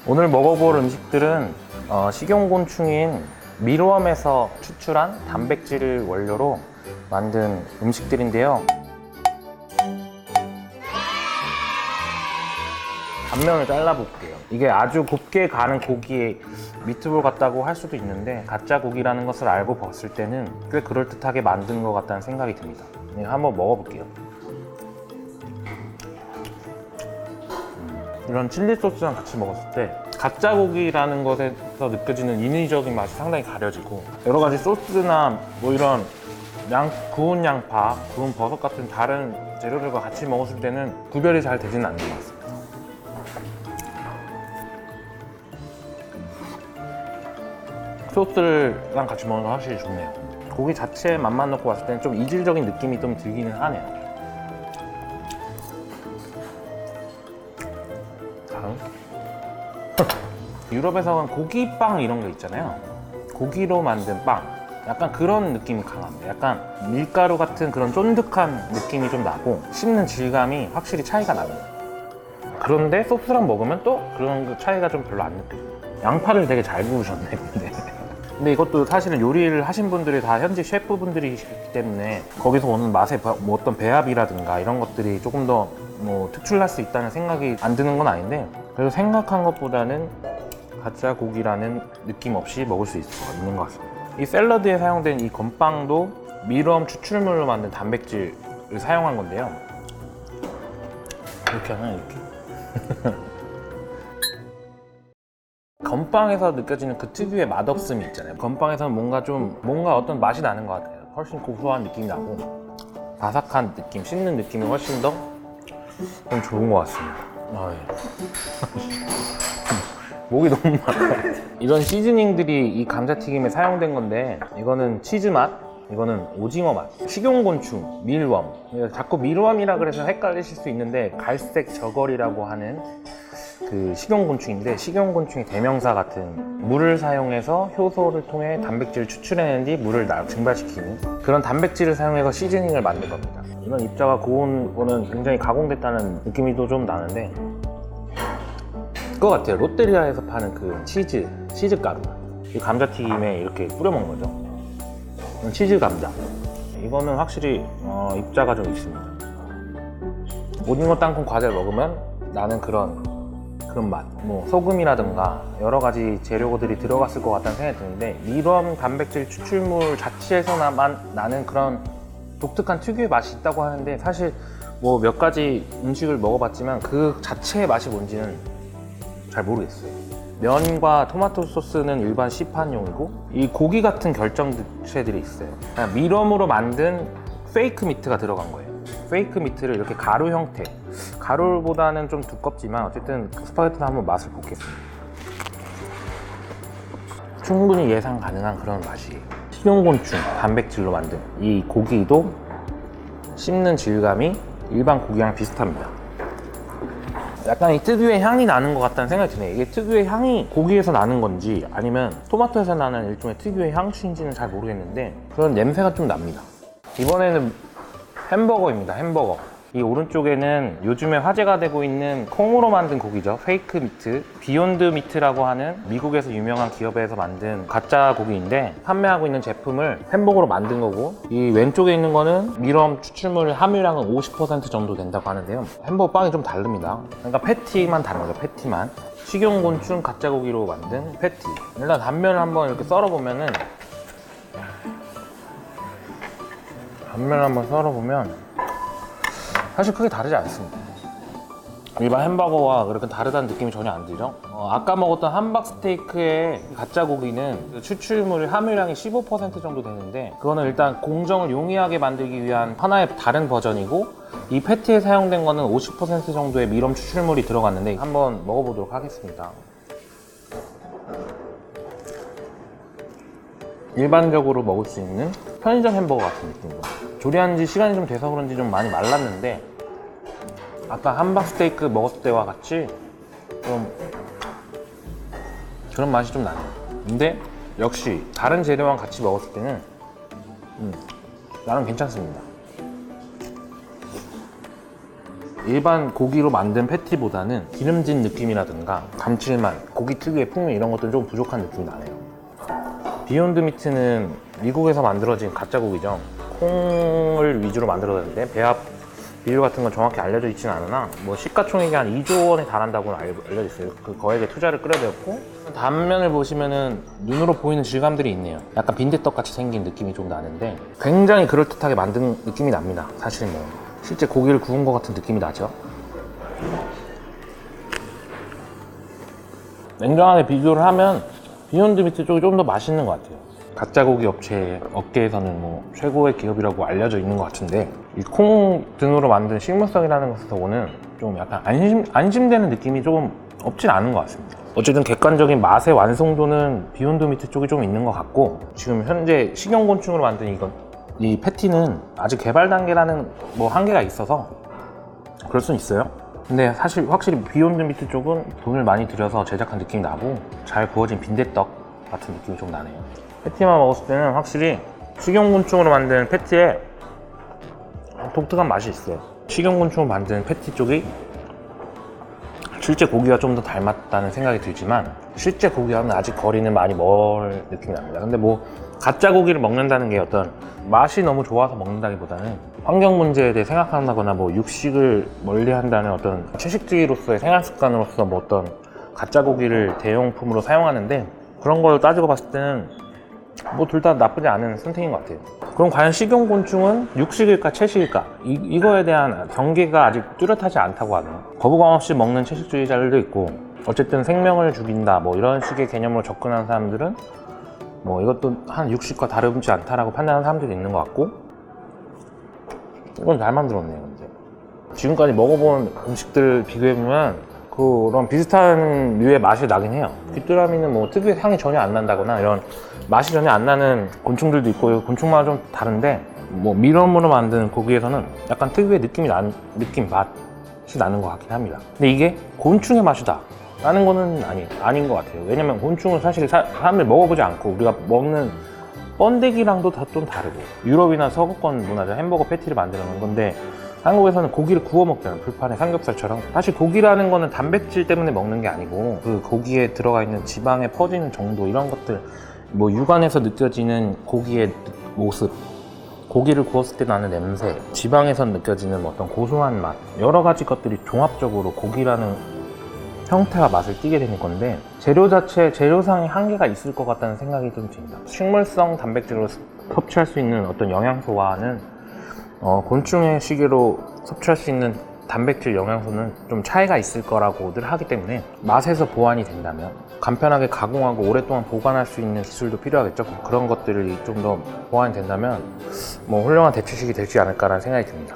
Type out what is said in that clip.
오늘 먹어볼 음식들은 식용곤충인 밀웜에서 추출한 단백질을 원료로 만든 음식들인데요. 단면을 잘라볼게요. 이게 아주 곱게 가는 고기의 미트볼 같다고 할 수도 있는데 가짜 고기라는 것을 알고 봤을 때는 꽤 그럴듯하게 만든 것 같다는 생각이 듭니다. 한번 먹어볼게요. 이런 칠리 소스랑 같이 먹었을 때 가짜 고기라는 것에서 느껴지는 인위적인 맛이 상당히 가려지고 여러 가지 소스나 뭐 이런 구운 양파, 구운 버섯 같은 다른 재료들과 같이 먹었을 때는 구별이 잘 되지는 않는 것 같습니다. 소스랑 같이 먹는 건 확실히 좋네요. 고기 자체에 맛만 넣고 봤을 때는 좀 이질적인 느낌이 좀 들기는 하네요. 다음. 유럽에서는 고기빵 이런 거 있잖아요. 고기로 만든 빵. 약간 그런 느낌이 강합니다. 약간 밀가루 같은 그런 쫀득한 느낌이 좀 나고 씹는 질감이 확실히 차이가 납니다. 그런데 소스랑 먹으면 또 그런 차이가 좀 별로 안 느껴요. 양파를 되게 잘 구우셨네, 근데 이것도 사실은 요리를 하신 분들이 다 현직 셰프분들이시기 때문에 거기서 오는 맛의 뭐 어떤 배합이라든가 이런 것들이 조금 더 뭐 특출날 수 있다는 생각이 안 드는 건 아닌데 그래도 생각한 것보다는 가짜 고기라는 느낌 없이 먹을 수 있는 것 같습니다. 이 샐러드에 사용된 이 건빵도 밀웜 추출물로 만든 단백질을 사용한 건데요. 이렇게 하면 이렇게 건빵에서 느껴지는 그 특유의 맛없음이 있잖아요. 건빵에서는 뭔가 어떤 맛이 나는 것 같아요. 훨씬 고소한 느낌이 나고 바삭한 느낌, 씹는 느낌이 훨씬 더 좀 좋은 것 같습니다. 목이 너무 많아요. 이런 시즈닝들이 이 감자튀김에 사용된 건데 이거는 치즈 맛, 이거는 오징어 맛, 식용곤충, 밀웜. 자꾸 밀웜이라 그래서 헷갈리실 수 있는데 갈색 저걸이라고 하는 그 식용곤충인데 식용곤충의 대명사 같은 물을 사용해서 효소를 통해 단백질을 추출해낸 뒤 물을 증발시키는 그런 단백질을 사용해서 시즈닝을 만든 겁니다. 이런 입자가 고운 거는 굉장히 가공됐다는 느낌이 또 좀 나는데 그거 같아요. 롯데리아에서 파는 그 치즈 가루 이 감자튀김에 이렇게 뿌려 먹는 거죠. 치즈 감자 이거는 확실히 입자가 좀 있습니다. 오징어 땅콩 과자를 먹으면 나는 그런 맛, 뭐 소금이라든가 여러 가지 재료들이 들어갔을 것 같다는 생각이 드는데 밀웜 단백질 추출물 자체에서만 나는 그런 독특한 특유의 맛이 있다고 하는데 사실 뭐 몇 가지 음식을 먹어봤지만 그 자체의 맛이 뭔지는 잘 모르겠어요. 면과 토마토 소스는 일반 시판용이고 이 고기 같은 결정체들이 있어요. 그냥 밀웜으로 만든 페이크 미트가 들어간 거예요. 페이크 미트를 이렇게 가루 형태, 가루보다는 좀 두껍지만 어쨌든 스파게티도 한번 맛을 보겠습니다. 충분히 예상 가능한 그런 맛이에요. 식용곤충, 단백질로 만든 이 고기도 씹는 질감이 일반 고기랑 비슷합니다. 약간 이 특유의 향이 나는 것 같다는 생각이 드네요. 이게 특유의 향이 고기에서 나는 건지 아니면 토마토에서 나는 일종의 특유의 향수인지는 잘 모르겠는데 그런 냄새가 좀 납니다. 이번에는 햄버거입니다. 햄버거. 이 오른쪽에는 요즘에 화제가 되고 있는 콩으로 만든 고기죠. 페이크 미트, 비욘드 미트라고 하는 미국에서 유명한 기업에서 만든 가짜 고기인데 판매하고 있는 제품을 햄버거로 만든 거고 이 왼쪽에 있는 거는 밀웜 추출물 함유량은 50% 정도 된다고 하는데요. 햄버거 빵이 좀 다릅니다. 그러니까 패티만 다른 거죠. 패티만. 식용곤충 가짜 고기로 만든 패티. 일단 단면을 한번 이렇게 썰어보면은 단면을 한번 썰어보면 사실 크게 다르지 않습니다. 일반 햄버거와 그렇게 다르다는 느낌이 전혀 안 들죠? 아까 먹었던 함박 스테이크의 가짜 고기는 추출물 함유량이 15% 정도 되는데 그거는 일단 공정을 용이하게 만들기 위한 하나의 다른 버전이고 이 패티에 사용된 거는 50% 정도의 밀웜 추출물이 들어갔는데 한번 먹어보도록 하겠습니다. 일반적으로 먹을 수 있는 편의점 햄버거 같은 느낌으로 조리한 지 시간이 좀 돼서 그런지 좀 많이 말랐는데 아까 함박 스테이크 먹었을 때와 같이 좀 그런 맛이 좀 나네요. 근데 역시 다른 재료랑 같이 먹었을 때는 나는 괜찮습니다. 일반 고기로 만든 패티보다는 기름진 느낌이라든가 감칠맛, 고기 특유의 풍미 이런 것들은 좀 부족한 느낌이 나네요. 비욘드 미트는 미국에서 만들어진 가짜 고기죠. 콩을 위주로 만들어졌는데 배합 비율 같은 건 정확히 알려져 있지는 않으나 뭐 시가총액이 한 2조 원에 달한다고 알려져 있어요. 그 거액의 투자를 끌어들였고, 단면을 보시면은 눈으로 보이는 질감들이 있네요. 약간 빈대떡 같이 생긴 느낌이 좀 나는데 굉장히 그럴듯하게 만든 느낌이 납니다. 사실 뭐 실제 고기를 구운 것 같은 느낌이 나죠. 냉정하게 비교를 하면 비욘드 미트 쪽이 좀 더 맛있는 것 같아요. 가짜 고기 업계에서는 뭐 최고의 기업이라고 알려져 있는 것 같은데, 이 콩 등으로 만든 식물성이라는 것에서 오는 좀 약간 안심되는 느낌이 조금 없진 않은 것 같습니다. 어쨌든 객관적인 맛의 완성도는 비욘드 미트 쪽이 좀 있는 것 같고, 지금 현재 식용곤충으로 만든 이 패티는 아직 개발 단계라는 뭐 한계가 있어서 그럴 수는 있어요. 근데 사실 확실히 비욘드 미트 쪽은 돈을 많이 들여서 제작한 느낌이 나고, 잘 구워진 빈대떡 같은 느낌이 좀 나네요. 패티만 먹었을 때는 확실히 식용곤충으로 만든 패티에 독특한 맛이 있어요. 식용곤충으로 만든 패티 쪽이 실제 고기와 좀 더 닮았다는 생각이 들지만, 실제 고기와는 아직 거리는 많이 멀 느낌이 납니다. 근데 뭐 가짜 고기를 먹는다는 게 어떤 맛이 너무 좋아서 먹는다기보다는 환경 문제에 대해 생각한다거나 뭐 육식을 멀리 한다는 어떤 채식주의로서의 생활 습관으로서 뭐 어떤 가짜 고기를 대용품으로 사용하는데, 그런 걸 따지고 봤을 때는 뭐 둘 다 나쁘지 않은 선택인 것 같아요. 그럼 과연 식용곤충은 육식일까 채식일까? 이거에 대한 경계가 아직 뚜렷하지 않다고 하네요. 거부감 없이 먹는 채식주의자들도 있고, 어쨌든 생명을 죽인다 뭐 이런 식의 개념으로 접근하는 사람들은 뭐 이것도 한 육식과 다르지 않다라고 판단하는 사람들이 있는 것 같고, 이건 잘 만들었네요. 이제 지금까지 먹어본 음식들 비교해보면 그런 비슷한 류의 맛이 나긴 해요. 귀뚜라미는 뭐 특유의 향이 전혀 안 난다거나 이런 맛이 전혀 안 나는 곤충들도 있고, 곤충마다 좀 다른데, 뭐 밀웜으로 만든 고기에서는 약간 특유의 맛이 나는 것 같긴 합니다. 근데 이게 곤충의 맛이다 라는 거는 아닌 것 같아요. 왜냐면 곤충은 사실 사람들이 먹어보지 않고 우리가 먹는 번데기랑도 좀 다르고, 유럽이나 서구권 문화죠. 햄버거 패티를 만드는 건데 한국에서는 고기를 구워 먹잖아요. 불판에 삼겹살처럼. 사실 고기라는 거는 단백질 때문에 먹는 게 아니고, 그 고기에 들어가 있는 지방에 퍼지는 정도, 이런 것들, 뭐 육안에서 느껴지는 고기의 모습, 고기를 구웠을 때 나는 냄새, 지방에서 느껴지는 어떤 고소한 맛, 여러 가지 것들이 종합적으로 고기라는 형태와 맛을 띠게 되는 건데, 재료상의 한계가 있을 것 같다는 생각이 좀 듭니다. 식물성 단백질로 섭취할 수 있는 어떤 영양소와는 곤충의 시계로 섭취할 수 있는 단백질 영양소는 좀 차이가 있을 거라고들 하기 때문에, 맛에서 보완이 된다면, 간편하게 가공하고 오랫동안 보관할 수 있는 기술도 필요하겠죠. 그런 것들이 좀 더 보완이 된다면 뭐 훌륭한 대체식이 되지 않을까라는 생각이 듭니다.